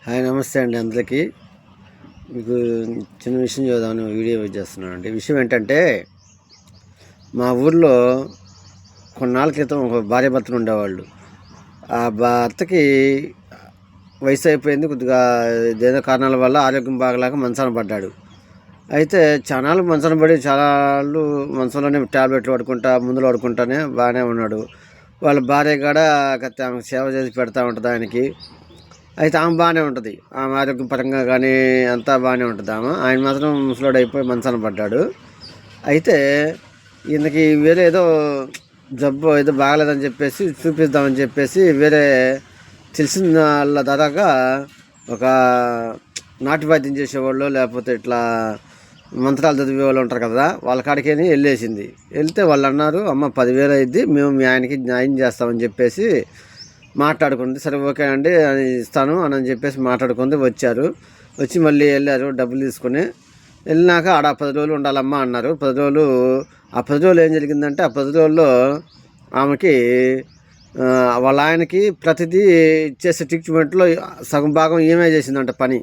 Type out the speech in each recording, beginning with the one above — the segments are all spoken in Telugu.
హాయ్, నమస్తే అండి అందరికీ. మీకు చిన్న విషయం చూద్దామని వీడియో చేస్తున్నానండి. విషయం ఏంటంటే, మా ఊర్లో కొన్నాళ్ళ క్రితం ఒక భార్యాభర్తలు ఉండేవాళ్ళు. ఆ భర్తకి వయసు అయిపోయింది, కొద్దిగా ఏదో కారణాల వల్ల ఆరోగ్యం బాగలేక మంచాన పడ్డాడు. అయితే చాలాళ్ళు మంచాన పడి చాలాళ్ళు మంచంలోనే ట్యాబ్లెట్లు వాడుకుంటా మందులు వాడుకుంటానే బాగానే ఉన్నాడు. వాళ్ళ భార్య కూడా ఆమెకు సేవ చేసి పెడతా ఉంటుంది ఆయనకి. అయితే ఆమె బాగానే ఉంటుంది, ఆమె ఆరోగ్యపరంగా కానీ అంతా బాగానే ఉంటుంది. ఆయన మాత్రం ముసలోడు అయిపోయి మంచాన పడ్డాడు. అయితే ఈయనకి వేరే ఏదో జబ్బు ఏదో బాగలేదని చెప్పేసి చూపిద్దామని చెప్పేసి వేరే తెలిసిన వాళ్ళ దాదాగా ఒక నాటు వైద్యం చేసేవాళ్ళు, లేకపోతే ఇట్లా మంత్రాలు చదివే వాళ్ళు ఉంటారు కదా, వాళ్ళ కాడికి వెళ్ళేసింది. వెళ్తే వాళ్ళు అన్నారు, అమ్మ 10,000 అయింది, మేము మీ ఆయనకి న్యాయం చేస్తామని చెప్పేసి మాట్లాడుకుంది. సరే ఓకే అండి అని ఇస్తాను అని చెప్పేసి మాట్లాడుకుంది. వచ్చి మళ్ళీ వెళ్ళారు డబ్బులు తీసుకుని. వెళ్ళినాక ఆడ 10 రోజులు ఉండాలమ్మా అన్నారు. 10 రోజులు. ఆ 10 రోజులు ఏం జరిగిందంటే, ఆ 10 రోజుల్లో ఆమెకి వాళ్ళ ఆయనకి ప్రతిదీ చేసే ట్రీట్మెంట్లో సగం భాగం ఏమే చేసిందంట పని.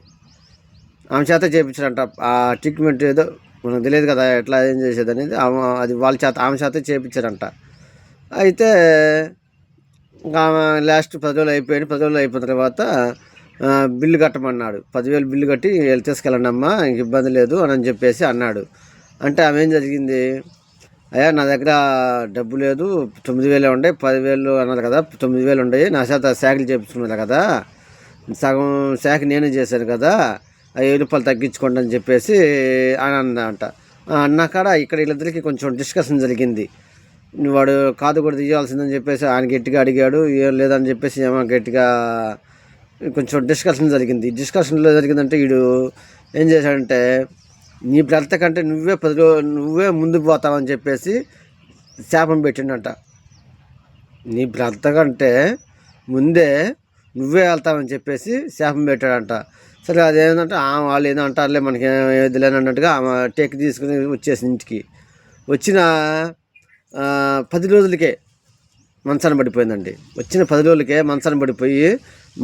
ఆమె చేత చేయించారంట. ఆ ట్రీట్మెంట్ ఏదో మనకు తెలియదు కదా ఎట్లా ఏం చేసేది అనేది, అది ఆమె చేత చేయించారంట. అయితే ఇంకా లాస్ట్ 10 రోజులు అయిపోయింది. 10 రోజులు అయిపోయిన తర్వాత బిల్లు కట్టమన్నాడు. 10,000 బిల్లు కట్టి తీసుకెళ్ళండి అమ్మా, ఇంక ఇబ్బంది లేదు అని చెప్పేసి అన్నాడు. అంటే ఆమె ఏం జరిగింది, అయ్యా నా దగ్గర డబ్బు లేదు, 9,000 ఉండే, 10,000 అన్నారు కదా, 9,000 ఉండయి, నా చేత శాఖలు చేయించుకున్నారు కదా, సగం శాఖ నేనే చేశాను కదా, 5 రూపాయలు తగ్గించుకోండి అని చెప్పేసి అని అన్నమాట. అన్నాకాడ ఇక్కడ వీళ్ళిద్దరికి కొంచెం డిస్కషన్ జరిగింది. వాడు కాదు కూడా తీయాల్సిందని చెప్పేసి ఆయన గట్టిగా అడిగాడు. ఏం లేదని చెప్పేసి ఏమో గట్టిగా కొంచెం డిస్కషన్ జరిగింది. డిస్కషన్లో జరిగిందంటే వీడు ఏం చేశాడంటే, నీ భర్త కంటే నువ్వే ముందుకు పోతావని చెప్పేసి శాపం పెట్టిండంట. నీ భర్త కంటే ముందే నువ్వే వెళ్తావని చెప్పేసి శాపం పెట్టాడంట. సరే అదేంటంటే వాళ్ళు ఏదో అంటారులే, మనకి ఏది లేనన్నట్టుగా ఆమె టేక్ తీసుకుని వచ్చేసి ఇంటికి వచ్చిన 10 రోజులకే మంచాన పడిపోయిందండి. వచ్చిన 10 రోజులకే మంచాన పడిపోయి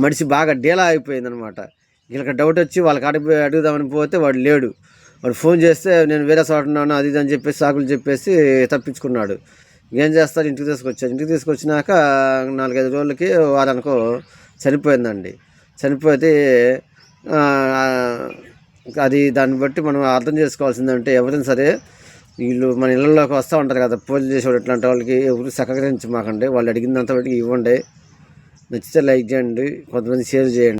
మనిషి బాగా డీలా అయిపోయిందనమాట. వీళ్ళకి డౌట్ వచ్చి వాళ్ళకి అడుగుదామని పోతే వాడు లేడు. వాడు ఫోన్ చేస్తే నేను వేరే చోట ఉన్నాను అది ఇది అని చెప్పేసి సాకులు చెప్పేసి తప్పించుకున్నాడు. ఏం చేస్తారు, ఇంటికి తీసుకొచ్చారు. ఇంటికి తీసుకొచ్చినాక 4-5 రోజులకి వారానికో చనిపోయిందండి. చనిపోతే అది దాన్ని బట్టి మనం అర్థం చేసుకోవాల్సిందంటే, ఎవరైనా సరే వీళ్ళు మన ఇళ్ళల్లోకి వస్తూ ఉంటారు కదా పూజలు చేసేవాడు, ఇట్లాంటి వాళ్ళకి ఎవరు సహకరించమాకండి. వాళ్ళు అడిగినంత బట్టి ఇవ్వండి. నచ్చితే లైక్ చేయండి, కొంతమంది షేర్ చేయండి.